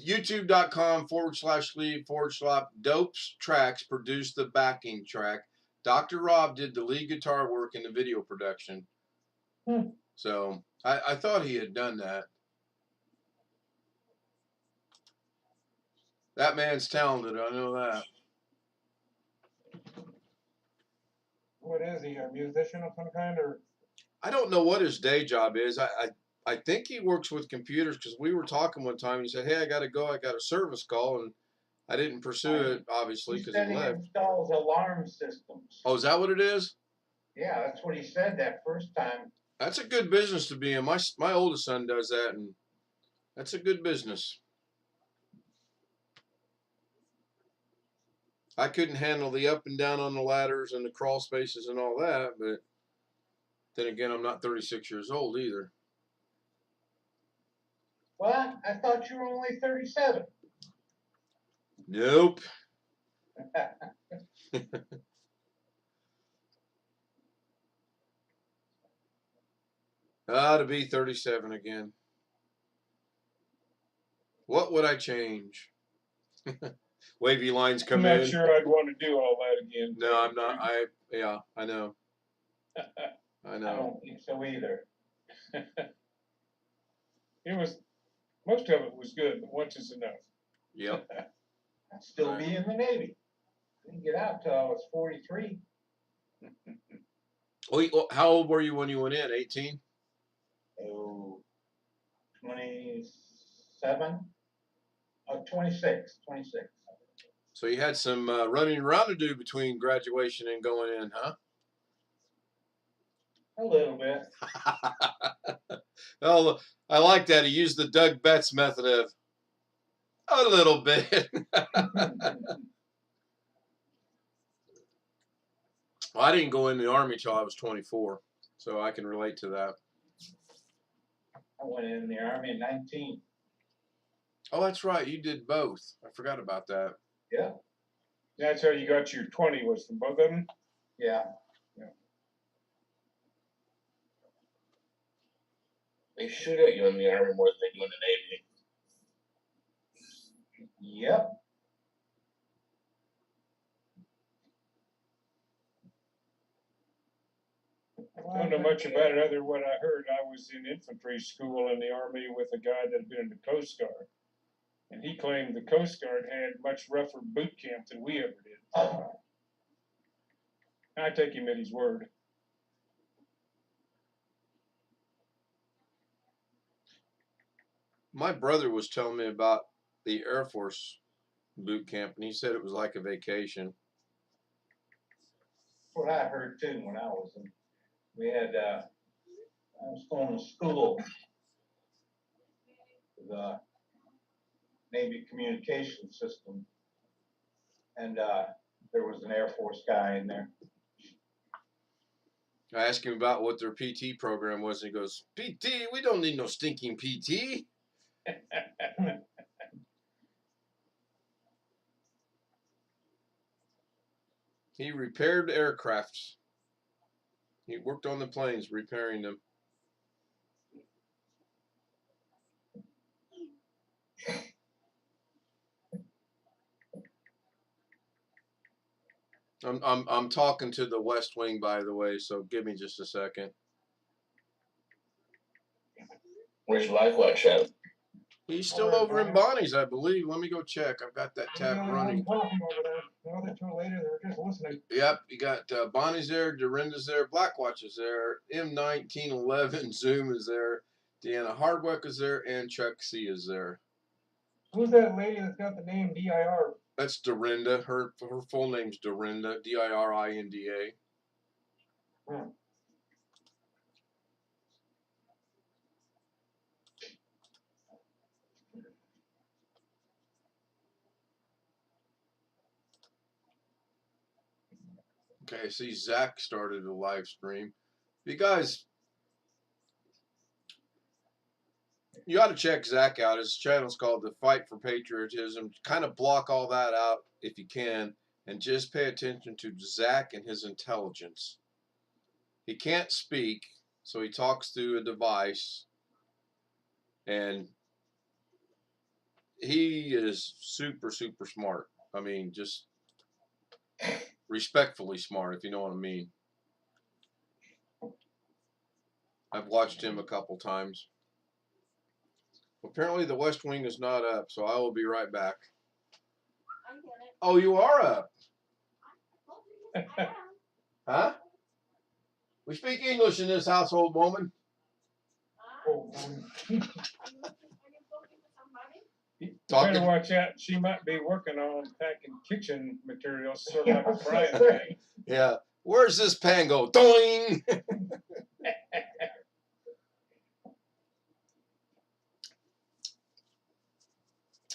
youtube.com/sleeve/dopes tracks produce the backing track. Dr. Robb did the lead guitar work in the video production. So I thought he had done that. That man's talented, I know that. What is he, a musician of some kind, or? I don't know what his day job is. I think he works with computers, because we were talking one time and he said, hey, I got to go. I got a service call, and I didn't pursue it, obviously, because he left. He installs alarm systems. Oh, is that what it is? Yeah, that's what he said that first time. That's a good business to be in. My oldest son does that, and that's a good business. I couldn't handle the up and down on the ladders and the crawl spaces and all that, but then again, I'm not 36 years old either. Well, I thought you were only 37. Nope. To be 37 again. What would I change? Wavy lines come I'm in. not sure I'd want to do all that again. No, I'm not. Yeah, I know. I I know. don't think so either. It was, most of it was good, but once is enough. Yep. I'd still be in the Navy. Didn't get out till I was 43. How old were you when you went in? 18? Oh, 27? 26. So you had some running around to do between graduation and going in, huh? A little bit. Oh, I like that. He used the Doug Betts method of a little bit. Well, I didn't go in the Army till I was 24, so I can relate to that. I went in the Army at 19. Oh, that's right. You did both. I forgot about that. Yeah. That's how you got your 20, was from both of them? Yeah. They shoot at you in the Army more than they do in the Navy. Yep. I don't know much about it other than what I heard. I was in infantry school in the Army with a guy that had been in the Coast Guard. And he claimed the Coast Guard had much rougher boot camp than we ever did. I take him at his word. My brother was telling me about the Air Force boot camp, and he said it was like a vacation. That's what I heard too when I was in. We had, I was going to school with the Navy communication system. And there was an Air Force guy in there. I asked him about what their PT program was, and he goes, PT? We don't need no stinking PT. He repaired aircrafts. He worked on the planes, repairing them. I'm talking to the West Wing, by the way, so give me just a second. Where's Live Watch at? He's still over in Bonnie's, I believe. Let me go check. I've got that tab running. Talking over there. The other two ladies are just listening. Yep, you got Bonnie's there, Dorinda's there, Blackwatch is there, M1911 Zoom is there, Deanna Hardwick is there, and Chuck C is there. Who's that lady that's got the name DIR? That's Dorinda. Her full name's Dorinda, DIRINDA. Okay, see, Zach started a live stream. You guys, you ought to check Zach out. His channel's called The Fight for Patriotism. Kind of block all that out if you can, and just pay attention to Zach and his intelligence. He can't speak, so he talks through a device, and he is super, super smart. I mean, just respectfully smart, if you know what I mean. I've watched him a couple times. Apparently the West Wing is not up, so I will be right back. Oh, you are up. Huh? We speak English in this household, woman. Better watch out. She might be working on packing kitchen materials, sort of like a frying pan. Yeah. Where's this pan go? Doing.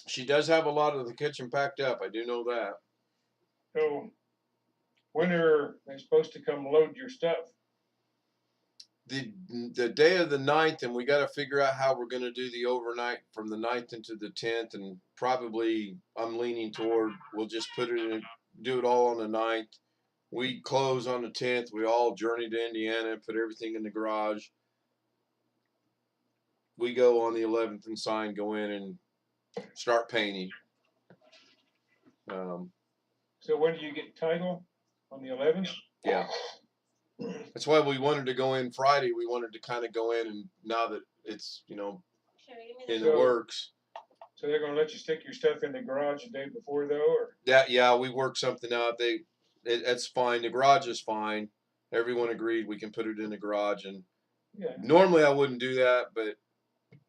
She does have a lot of the kitchen packed up. I do know that. So, when are they supposed to come load your stuff? The day of the 9th, and we got to figure out how we're going to do the overnight from the 9th into the 10th, and probably I'm leaning toward we'll just put it in, do it all on the 9th. We close on the 10th. We all journey to Indiana, put everything in the garage. We go on the 11th and sign, go in and start painting. So when do you get title? On the 11th? Yeah. That's why we wanted to go in Friday. We wanted to kind of go in, and now that it's, you know, in the So- works. So they're gonna let you stick your stuff in the garage the day before though, or? Yeah, we worked something out. That's fine. The garage is fine. Everyone agreed we can put it in the garage, and Yeah. normally I wouldn't do that, but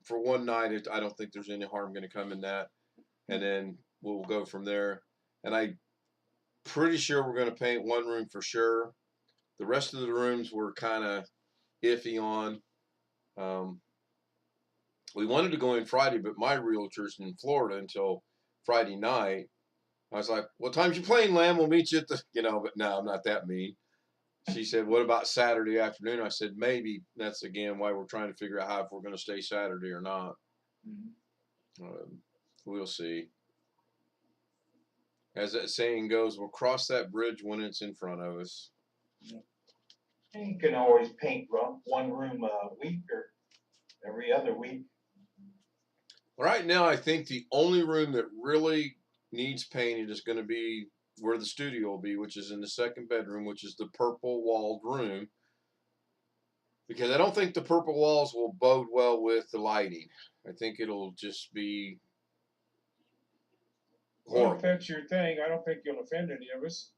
for one night, I don't think there's any harm going to come in that. And then we'll go from there. And I'm pretty sure we're going to paint one room for sure. The rest of the rooms we're kind of iffy on. We wanted to go in Friday, but my realtor's in Florida until Friday night. I was like, "What time's you playing, Lamb? We'll meet you at the," but no, I'm not that mean. She said, "What about Saturday afternoon?" I said, "Maybe." That's again why we're trying to figure out how if we're going to stay Saturday or not. We'll see. As that saying goes, we'll cross that bridge when it's in front of us. You can always paint one room a week or every other week. Right now, I think the only room that really needs painted is going to be where the studio will be, which is in the second bedroom, which is the purple walled room. Because I don't think the purple walls will bode well with the lighting. I think it'll just be Well, horrible. if that's your thing, I don't think you'll offend any of us.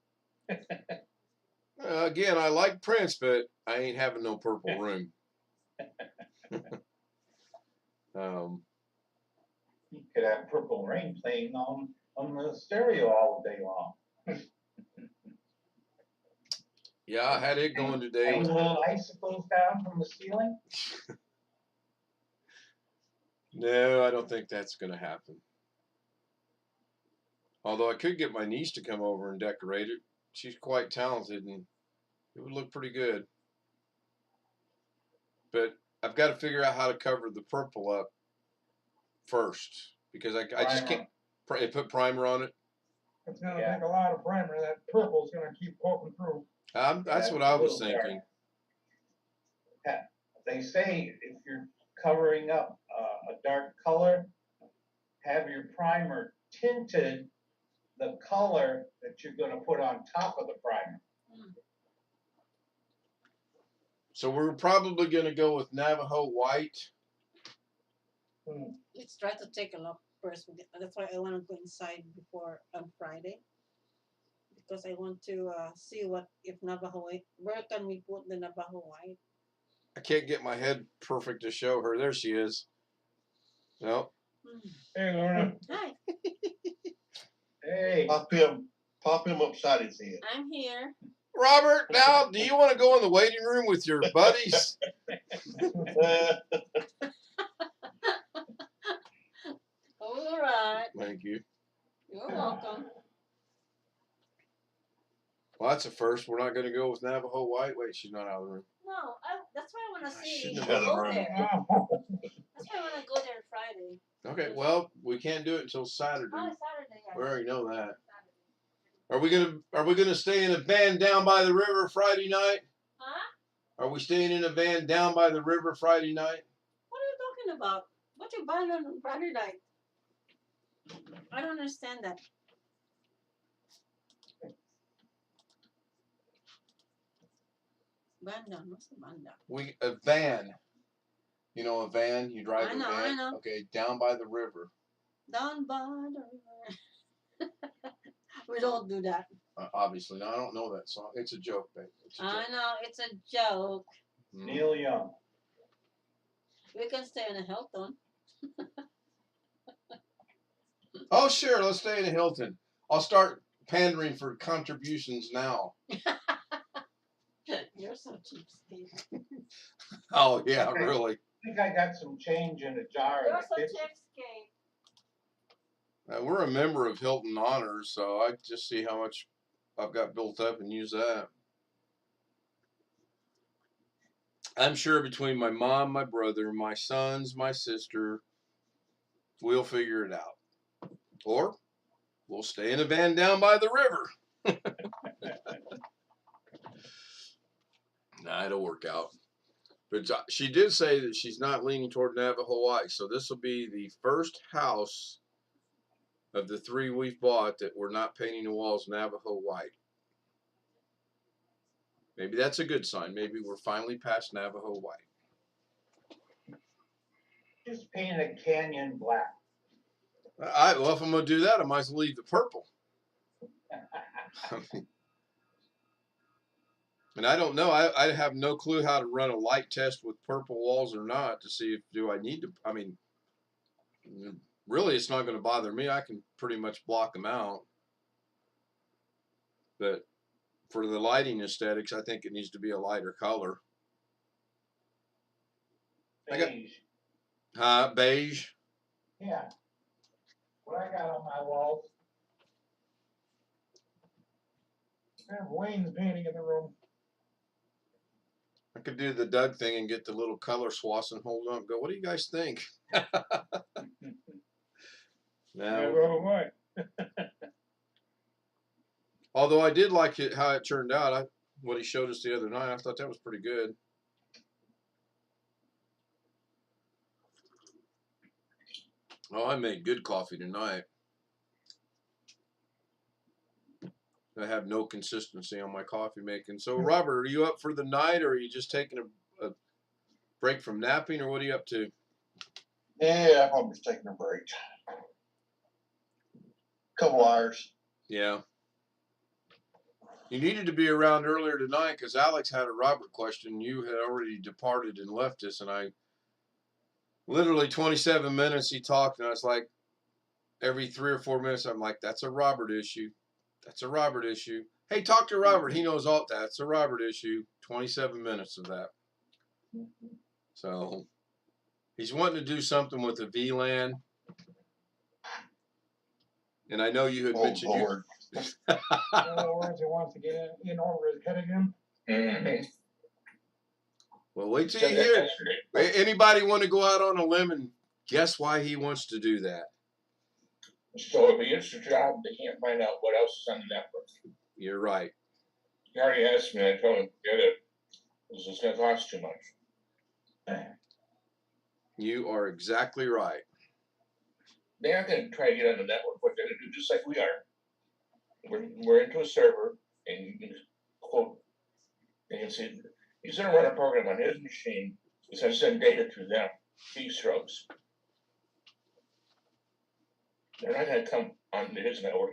Again, I like Prince, but I ain't having no purple room. You could have Purple Rain playing on the stereo all day long. Yeah, I had it going today. Hang little icicles down from the ceiling. No, I don't think that's going to happen. Although I could get my niece to come over and decorate it. She's quite talented, and it would look pretty good. But I've got to figure out how to cover the purple up first, because I just can't put primer on it. It's gonna take a lot of primer. That purple's gonna keep poking through. That's what I was thinking. They say if you're covering up a dark color, have your primer tinted the color that you're going to put on top of the primer. So we're probably going to go with Navajo white. Let's try to take a look first. That's why I want to go inside before on Friday, because I want to see what if Navajo white. Where can we put the Navajo white? I can't get my head perfect to show her. There she is. No. Hey, Lorna. Hi, Hey, Pop him upside his head. I'm here. Robert, now, do you want to go in the waiting room with your buddies? All right. Thank you. You're welcome. Well, that's a first. We're not going to go with Navajo white. Wait, she's not out of the room. No, that's why I want to see. shouldn't have been Go around. there. Oh, That's why I want to go there Friday. Okay, well, we can't do it until Saturday. Oh, it's Saturday. Yeah. We already know that. Saturday. Are we gonna stay in a van down by the river Friday night? Huh? Are we staying in a van down by the river Friday night? What are you talking about? What you buying on Friday night? I don't understand that. Banda, what's the banda? A van. You know a van? You drive I know, a van? I know. Okay, down by the river. Down by the river. We don't do that. Obviously, no, I don't know that song. It's a joke, babe. It's a joke. I know, it's a joke. Neil Young. We can stay in a Hilton. Oh, sure. Let's stay in a Hilton. I'll start pandering for contributions now. You're so cheapskate. Oh, yeah, really. I think I got some change in a jar in You're the so kitchen. cheapskate. We're a member of Hilton Honors, so I just see how much I've got built up and use that. I'm sure between my mom, my brother, my sons, my sister, we'll figure it out. Or we'll stay in a van down by the river. Nah, it'll work out. But she did say that she's not leaning toward Navajo White. So this will be the first house of the 3 we've bought that we're not painting the walls Navajo White. Maybe that's a good sign. Maybe we're finally past Navajo White. Just paint a canyon black. Well, if I'm going to do that, I might as well leave the purple. And I don't know. I have no clue how to run a light test with purple walls or not to see if do I need to. I mean, really, it's not going to bother me. I can pretty much block them out. But for the lighting aesthetics, I think it needs to be a lighter color. Beige. Beige. Yeah. What I got on my walls. I have Wayne's painting in the room. I could do the Doug thing and get the little color swaths and hold on and go, what do you guys think? Navajo White. Although I did like it how it turned out. What he showed us the other night, I thought that was pretty good. Oh, I made good coffee tonight. I have no consistency on my coffee making. So, Robert, are you up for the night, or are you just taking a break from napping, or what are you up to? Yeah, I'm just taking a break. Couple hours. Yeah. You needed to be around earlier tonight because Alex had a Robert question. You had already departed and left us, and I literally 27 minutes he talked, and I was like, every 3 or 4 minutes, I'm like, that's a Robert issue. That's a Robert issue. Hey, talk to Robert. He knows all that. That's a Robert issue. 27 minutes of that. So he's wanting to do something with the VLAN. And I know you had mentioned Lord. In other words, he wants to get in over his head again. Mm-hmm. Well, wait till you hear it. Anybody want to go out on a limb and guess why he wants to do that? So if he gets the job, they can't find out what else is on the network. You're right. He already asked me, I told him, forget it. This is going to cost too much. You are exactly right. They aren't going to try to get on the network. What they're going to do, just like we are. We're into a server, and you can quote, you can see, he's going to run a program on his machine. He's going to send data to them, keystrokes. They're not going to come onto his network.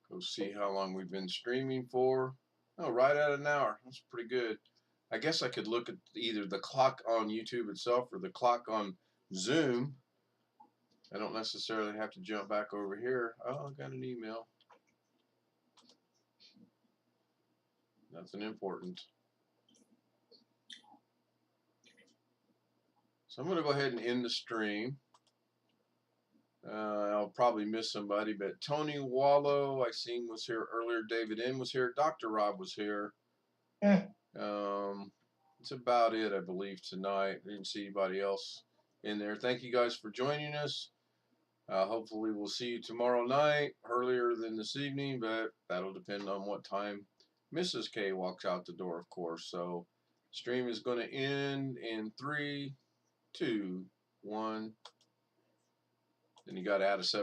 Go see how long we've been streaming for. Oh, right at an hour. That's pretty good. I guess I could look at either the clock on YouTube itself or the clock on Zoom. I don't necessarily have to jump back over here. Oh, I got an email. Nothing important. So I'm going to go ahead and end the stream. I'll probably miss somebody, but Tony Wallow, I seen was here earlier. David N was here. Dr. Robb was here. That's about it, I believe, tonight. I didn't see anybody else in there. Thank you guys for joining us. Hopefully we'll see you tomorrow night, earlier than this evening, but that'll depend on what time Mrs. K walks out the door, of course. So stream is going to end in 3, 2, 1. Then you got to add a 7.